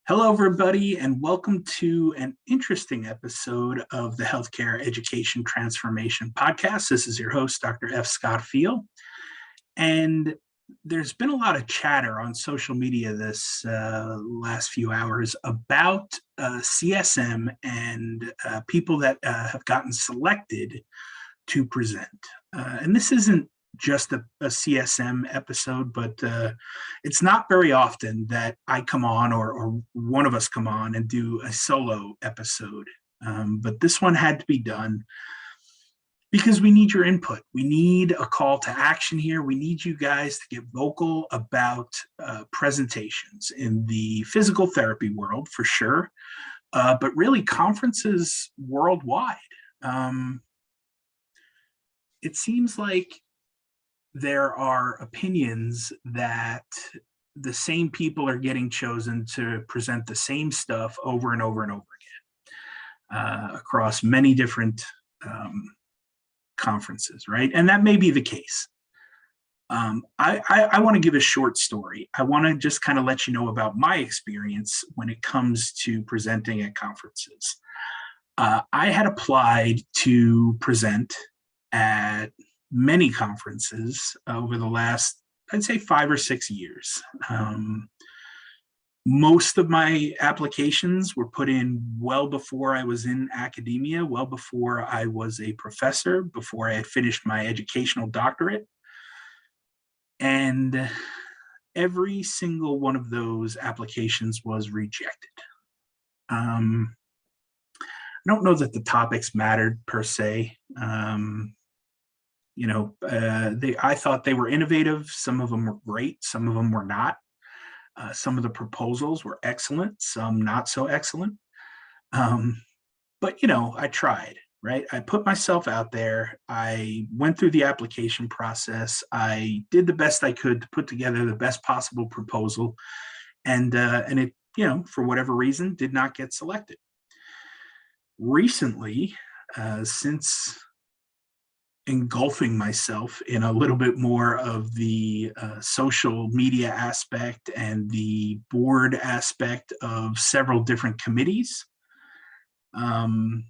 Hello, everybody, and welcome to an interesting episode of the Healthcare Education Transformation Podcast. This is your host, Dr. F. Scott Field. And there's been a lot of chatter on social media this last few hours about CSM and people that have gotten selected to present. And this isn't just a CSM episode, but it's not very often that I come on or one of us come on and do a solo episode. But this one had to be done because we need your input. We need a call to action here. We need you guys to get vocal about presentations in the physical therapy world for sure, but really conferences worldwide. It seems like there are opinions that the same people are getting chosen to present the same stuff over and over and over again across many different conferences, right? And that may be the case. I want to give a short story. I want to just kind of let you know about my experience when it comes to presenting at conferences. I had applied to present at many conferences over the last, I'd say, 5 or 6 years. Most of my applications were put in well before I was in academia, well before I was a professor, before I had finished my educational doctorate. And every single one of those applications was rejected. I don't know that the topics mattered per se. I thought they were innovative. Some of them were great. Some of them were not. Some of the proposals were excellent. Some not so excellent. But I tried, right? I put myself out there. I went through the application process. I did the best I could to put together the best possible proposal. And it, for whatever reason, did not get selected. Recently, since engulfing myself in a little bit more of the social media aspect and the board aspect of several different committees, I've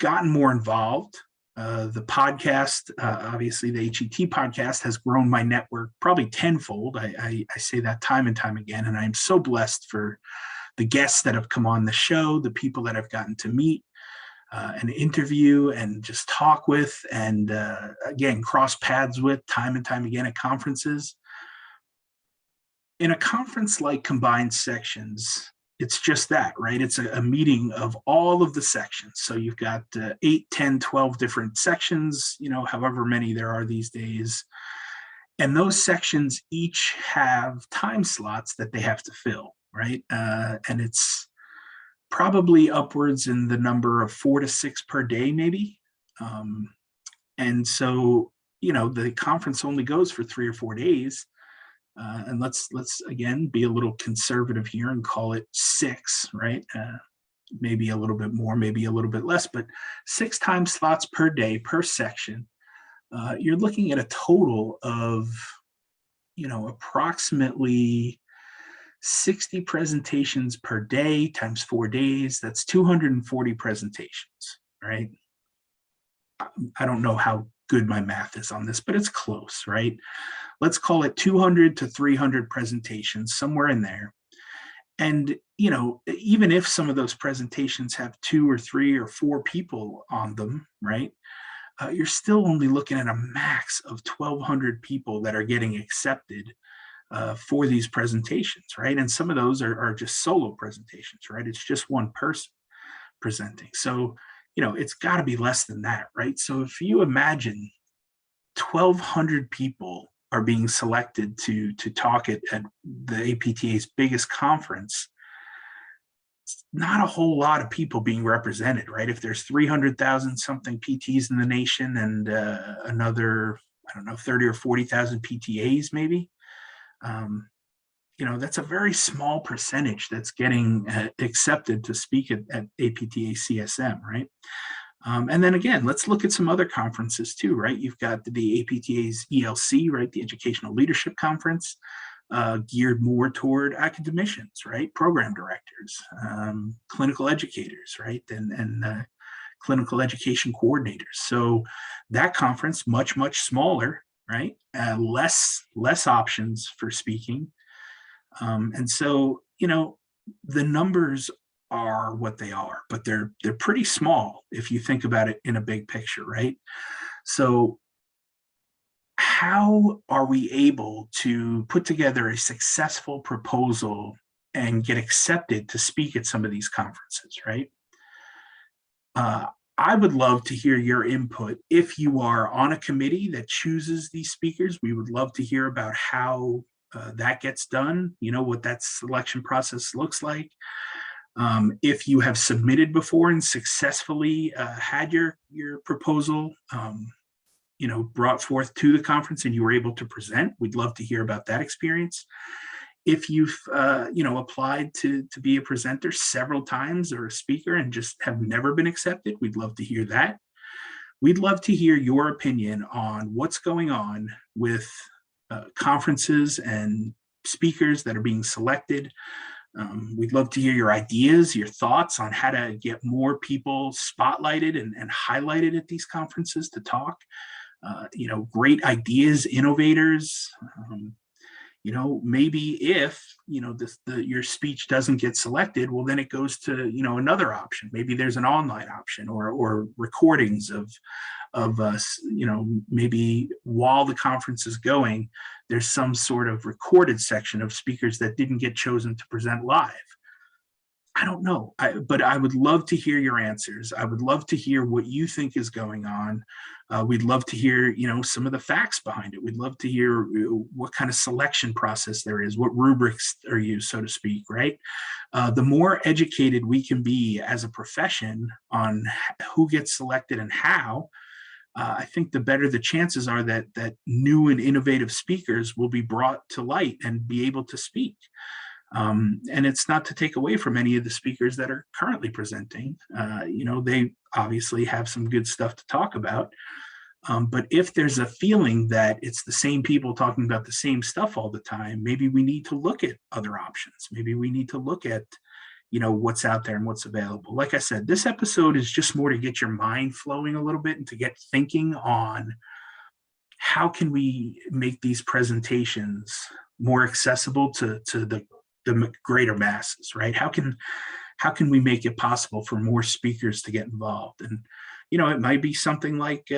gotten more involved. The podcast, obviously the HET podcast, has grown my network probably tenfold. I say that time and time again, and I'm so blessed for the guests that have come on the show, the people that I've gotten to meet, and interview and just talk with, and again, cross paths with time and time again at conferences. In a conference like Combined Sections, it's just that, right? It's a meeting of all of the sections. So you've got 8, 10, 12 different sections, however many there are these days. And those sections each have time slots that they have to fill, right? And it's probably upwards in the number of 4 to 6 per day, maybe. And so, the conference only goes for 3 or 4 days. And let's again be a little conservative here and call it 6, right? Maybe a little bit more, maybe a little bit less, but 6 time slots per day per section. You're looking at a total of, approximately 60 presentations per day times 4 days. That's 240 presentations, right? I don't know how good my math is on this, but it's close, right? Let's call it 200 to 300 presentations, somewhere in there. And, even if some of those presentations have 2 or 3 or 4 people on them, right? You're still only looking at a max of 1,200 people that are getting accepted for these presentations, right? And some of those are just solo presentations, right? It's just one person presenting. So, it's got to be less than that, right? So if you imagine 1,200 people are being selected to talk at the APTA's biggest conference, it's not a whole lot of people being represented, right? If there's 300,000 something PTs in the nation and another, 30 or 40,000 PTAs maybe, that's a very small percentage that's getting accepted to speak at APTA CSM, right? And then again, let's look at some other conferences too, right? You've got the APTA's ELC, right? The Educational Leadership Conference. geared more toward academicians, right? Program directors, clinical educators, right? And clinical education coordinators. So that conference, much, much smaller, right? Less options for speaking. And so, the numbers are what they are, but they're pretty small if you think about it in a big picture, right? So how are we able to put together a successful proposal and get accepted to speak at some of these conferences, right? Uh, I would love to hear your input. If you are on a committee that chooses these speakers, we would love to hear about how that gets done, what that selection process looks like. If you have submitted before and successfully had your proposal, brought forth to the conference and you were able to present, we'd love to hear about that experience. If you've applied to be a presenter several times or a speaker and just have never been accepted, we'd love to hear that. We'd love to hear your opinion on what's going on with conferences and speakers that are being selected. We'd love to hear your ideas, your thoughts on how to get more people spotlighted and highlighted at these conferences to talk. Great ideas, innovators. Maybe if your speech doesn't get selected, well, then it goes to another option. Maybe there's an online option or recordings of us. Maybe while the conference is going, there's some sort of recorded section of speakers that didn't get chosen to present live. I don't know, but I would love to hear your answers. I would love to hear what you think is going on. We'd love to hear, some of the facts behind it. We'd love to hear what kind of selection process there is, what rubrics are used, so to speak, right? The more educated we can be as a profession on who gets selected and how, I think the better the chances are that new and innovative speakers will be brought to light and be able to speak. And it's not to take away from any of the speakers that are currently presenting. They obviously have some good stuff to talk about. But if there's a feeling that it's the same people talking about the same stuff all the time, maybe we need to look at other options. Maybe we need to look at, what's out there and what's available. Like I said, this episode is just more to get your mind flowing a little bit and to get thinking on how can we make these presentations more accessible to the greater masses, right? How can we make it possible for more speakers to get involved? And it might be something like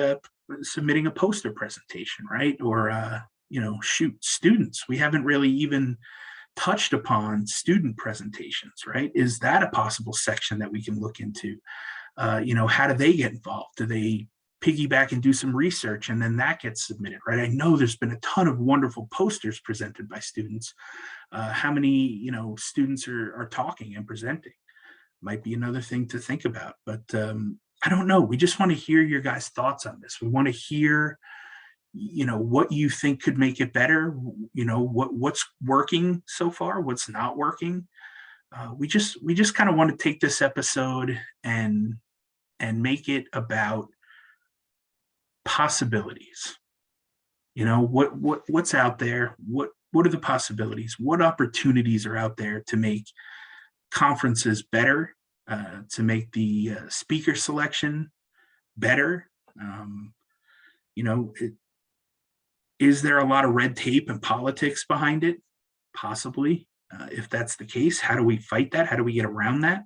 submitting a poster presentation, right? Or students. We haven't really even touched upon student presentations, right? Is that a possible section that we can look into? How do they get involved? Do they piggyback and do some research and then that gets submitted, right? I know there's been a ton of wonderful posters presented by students. How many, students are talking and presenting? Might be another thing to think about, but I don't know. We just want to hear your guys' thoughts on this. We want to hear, what you think could make it better. What's working so far, what's not working. We just kind of want to take this episode and make it about possibilities. What's out there? What are the possibilities? What opportunities are out there to make conferences better, to make the speaker selection better? Is there a lot of red tape and politics behind it? Possibly. If that's the case, how do we fight that? How do we get around that?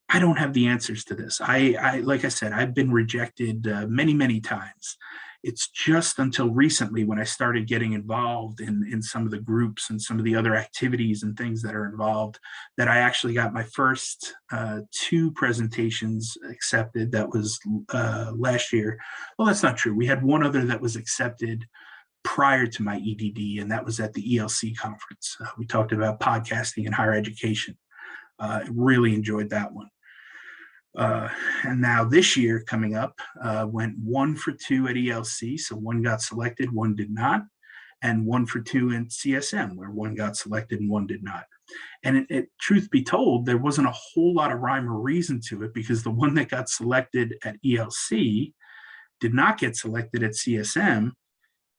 I don't have the answers to this. I like I said, I've been rejected many, many times. It's just until recently when I started getting involved in some of the groups and some of the other activities and things that are involved that I actually got my first 2 presentations accepted. That was last year. Well, that's not true. We had one other that was accepted prior to my EDD, and that was at the ELC conference. We talked about podcasting in higher education. Really enjoyed that one. And now this year coming up, went 1 for 2 at ELC. So 1 got selected, 1 did not, and 1 for 2 in CSM, where 1 got selected and 1 did not. And truth be told, there wasn't a whole lot of rhyme or reason to it, because the one that got selected at ELC did not get selected at CSM.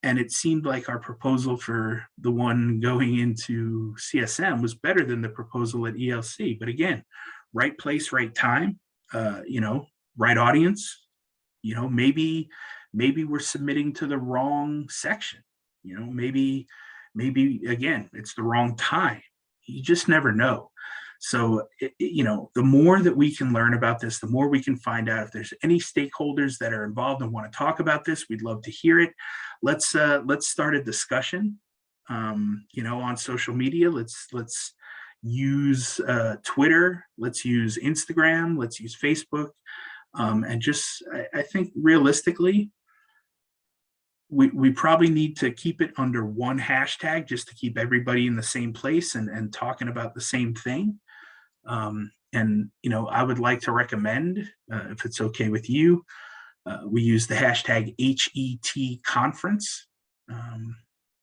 And it seemed like our proposal for the one going into CSM was better than the proposal at ELC. But again, right place, right time, right audience. Maybe we're submitting to the wrong section. Maybe again, it's the wrong time. You just never know. So, the more that we can learn about this, the more we can find out if there's any stakeholders that are involved and want to talk about this. We'd love to hear it. Let's start a discussion, on social media. Let's use Twitter. Let's use Instagram. Let's use Facebook. And just, I think realistically, we probably need to keep it under one hashtag just to keep everybody in the same place and talking about the same thing. And I would like to recommend, if it's okay with you, we use the hashtag HET conference.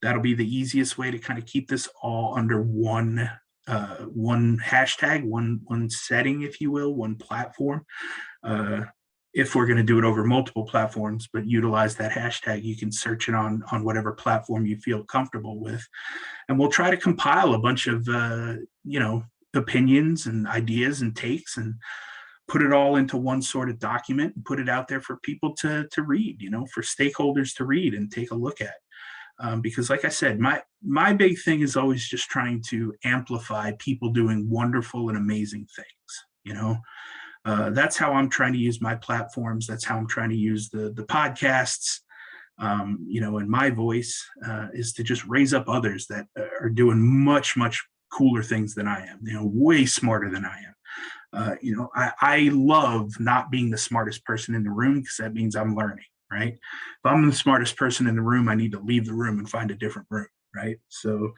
That'll be the easiest way to kind of keep this all under one hashtag, one setting, if you will, one platform. If we're going to do it over multiple platforms, but utilize that hashtag, you can search it on whatever platform you feel comfortable with. And we'll try to compile a bunch of, opinions and ideas and takes and put it all into one sort of document and put it out there for people to read, for stakeholders to read and take a look at. Because like I said, my big thing is always just trying to amplify people doing wonderful and amazing things, that's how I'm trying to use my platforms. That's how I'm trying to use the podcasts, and my voice is to just raise up others that are doing much, much cooler things than I am, way smarter than I am. I love not being the smartest person in the room because that means I'm learning, right? If I'm the smartest person in the room, I need to leave the room and find a different room, right? So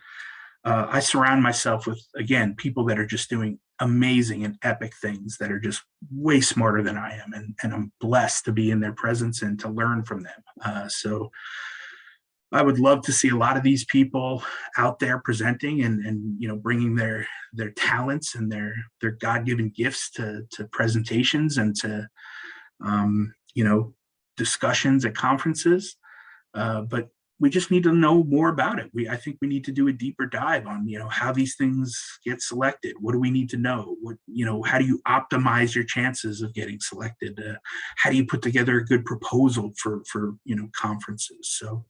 I surround myself with, again, people that are just doing amazing and epic things that are just way smarter than I am. And I'm blessed to be in their presence and to learn from them. So I would love to see a lot of these people out there presenting and bringing their talents and their God-given gifts to presentations and to discussions at conferences. But we just need to know more about it. I think we need to do a deeper dive on how these things get selected. What do we need to know? How do you optimize your chances of getting selected? How do you put together a good proposal for conferences? So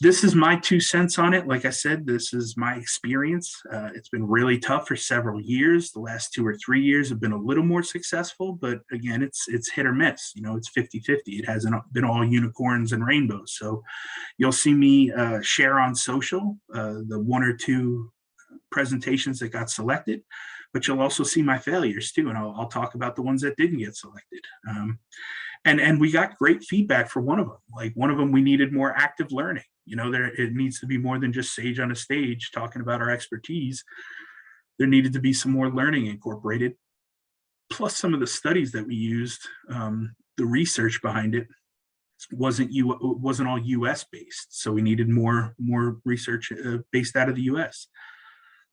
this is my 2 cents on it. Like I said, this is my experience. It's been really tough for several years. The last 2 or 3 years have been a little more successful, but again, it's hit or miss. It's 50-50. It hasn't been all unicorns and rainbows. So you'll see me share on social the 1 or 2 presentations that got selected, but you'll also see my failures too. And I'll talk about the ones that didn't get selected. And we got great feedback for one of them. Like one of them, we needed more active learning. It needs to be more than just sage on a stage talking about our expertise. There needed to be some more learning incorporated. Plus some of the studies that we used, the research behind it wasn't all US based. So we needed more research based out of the US.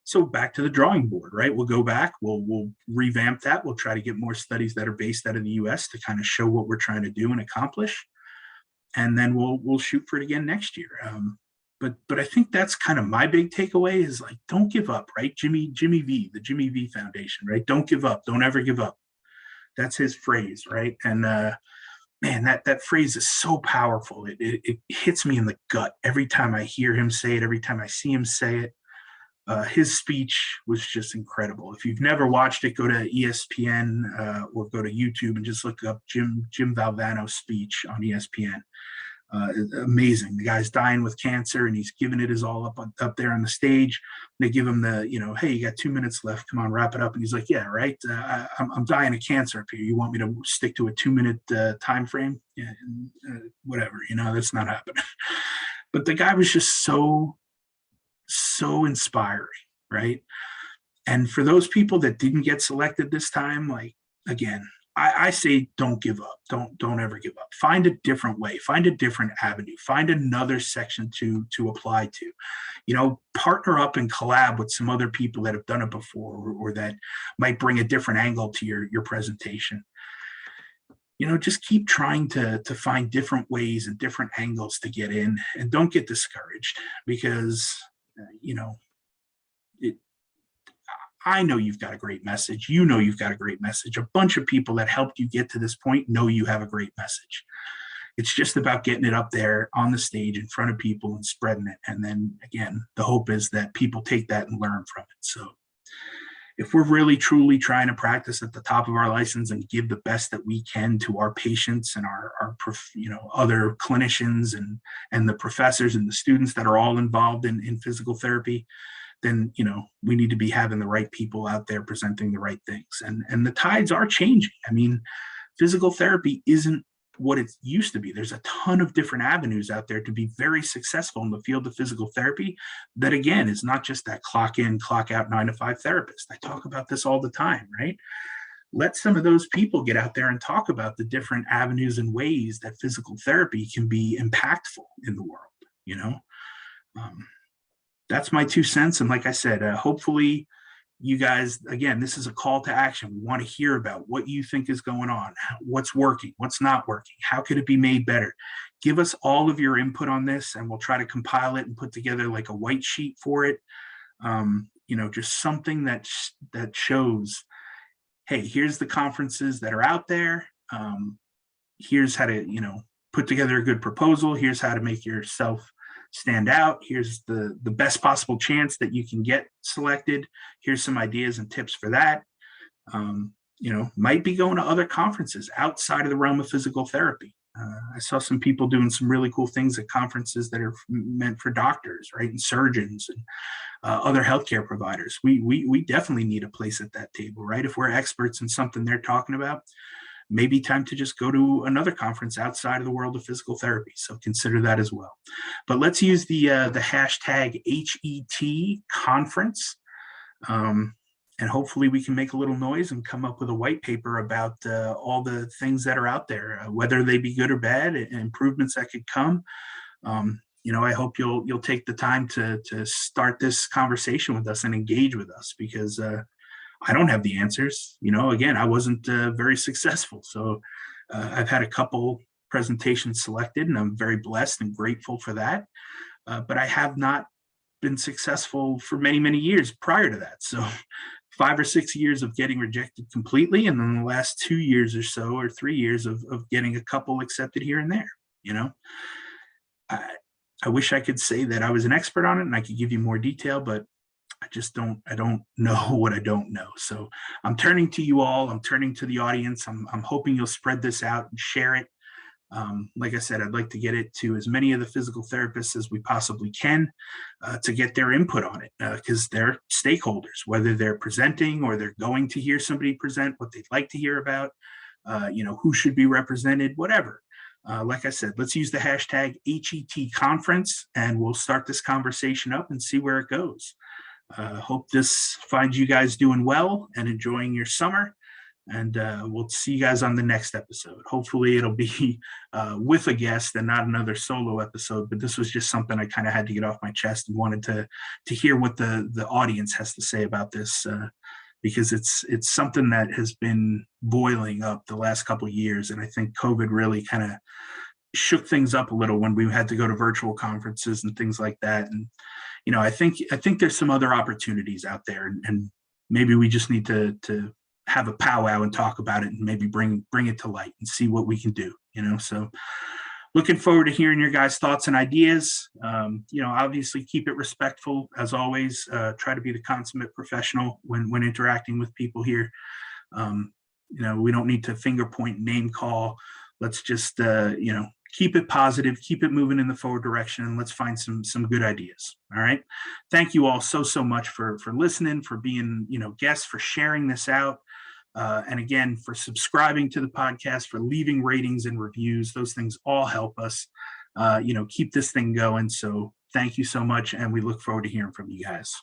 So back to the drawing board, right? We'll go back, we'll revamp that. We'll try to get more studies that are based out of the US to kind of show what we're trying to do and accomplish. And then we'll shoot for it again next year. But I think that's kind of my big takeaway is like, don't give up, right? Jimmy V, the Jimmy V Foundation, right? Don't give up. Don't ever give up. That's his phrase, right? And man, that phrase is so powerful. It hits me in the gut every time I hear him say it, every time I see him say it. His speech was just incredible. If you've never watched it, go to ESPN or go to YouTube and just look up Jim Valvano's speech on ESPN. Amazing. The guy's dying with cancer and he's giving it his all up there on the stage. They give him the, hey, you got 2 minutes left. Come on, wrap it up. And he's like, yeah, right. I'm dying of cancer up here. You want me to stick to a 2-minute time frame? Yeah, whatever. That's not happening. But the guy was just so inspiring, right? And for those people that didn't get selected this time, like, again, I say don't give up. Don't ever give up. Find a different way. Find a different avenue. Find another section to apply to. Partner up and collab with some other people that have done it before or that might bring a different angle to your presentation. just keep trying to find different ways and different angles to get in, and don't get discouraged because, it, I know you've got a great message. You've got a great message. A bunch of people that helped you get to this point know you have a great message. It's just about getting it up there on the stage in front of people and spreading it. And then again, the hope is that people take that and learn from it. So if we're really truly trying to practice at the top of our license and give the best that we can to our patients and our other clinicians and the professors and the students that are all involved in physical therapy, then we need to be having the right people out there presenting the right things. And the tides are changing. I mean, physical therapy isn't what it used to be. There's a ton of different avenues out there to be very successful in the field of physical therapy. That again is not just that clock in, clock out 9 to 5 therapist. I talk about this all the time, right? Let some of those people get out there and talk about the different avenues and ways that physical therapy can be impactful in the world. That's my 2 cents. And like I said, hopefully you guys, again, this is a call to action. We want to hear about what you think is going on, what's working, what's not working, how could it be made better. Give us all of your input on this, and we'll try to compile it and put together like a white sheet for it. Just something that shows, hey, here's the conferences that are out there. Here's how to, put together a good proposal. Here's how to make yourself stand out. Here's the best possible chance that you can get selected. Here's some ideas and tips for that. Might be going to other conferences outside of the realm of physical therapy. I saw some people doing some really cool things at conferences that are meant for doctors, right, and surgeons and other healthcare providers. We definitely need a place at that table, right? If we're experts in something they're talking about, maybe time to just go to another conference outside of the world of physical therapy. So consider that as well. But let's use the hashtag HET conference. And hopefully we can make a little noise and come up with a white paper about all the things that are out there, whether they be good or bad, and improvements that could come. I hope you'll take the time to start this conversation with us and engage with us, because I don't have the answers. Again, I wasn't very successful. So I've had a couple presentations selected, and I'm very blessed and grateful for that. But I have not been successful for many, many years prior to that. So 5 or 6 years of getting rejected completely, and then the last 2 years or so, or 3 years of getting a couple accepted here and there. I wish I could say that I was an expert on it and I could give you more detail, but I don't know what I don't know. So I'm turning to you all. I'm turning to the audience. I'm hoping you'll spread this out and share it. Like I said, I'd like to get it to as many of the physical therapists as we possibly can to get their input on it, because they're stakeholders, whether they're presenting or they're going to hear somebody present what they'd like to hear about, who should be represented, whatever. Like I said, let's use the hashtag HET conference, and we'll start this conversation up and see where it goes. Hope this finds you guys doing well and enjoying your summer. And we'll see you guys on the next episode. Hopefully it'll be with a guest and not another solo episode, but this was just something I kind of had to get off my chest and wanted to hear what the audience has to say about this, because it's something that has been boiling up the last couple of years. And I think COVID really kind of shook things up a little when we had to go to virtual conferences and things like that. And I think there's some other opportunities out there, and maybe we just need to have a powwow and talk about it, and maybe bring it to light and see what we can do. So looking forward to hearing your guys' thoughts and ideas. Obviously keep it respectful as always. Try to be the consummate professional when interacting with people here. We don't need to finger point, name call. Let's just keep it positive, keep it moving in the forward direction, and let's find some good ideas. All right. Thank you all so much for listening, for being, guests, for sharing this out. And again, for subscribing to the podcast, for leaving ratings and reviews. Those things all help us, keep this thing going. So thank you so much. And we look forward to hearing from you guys.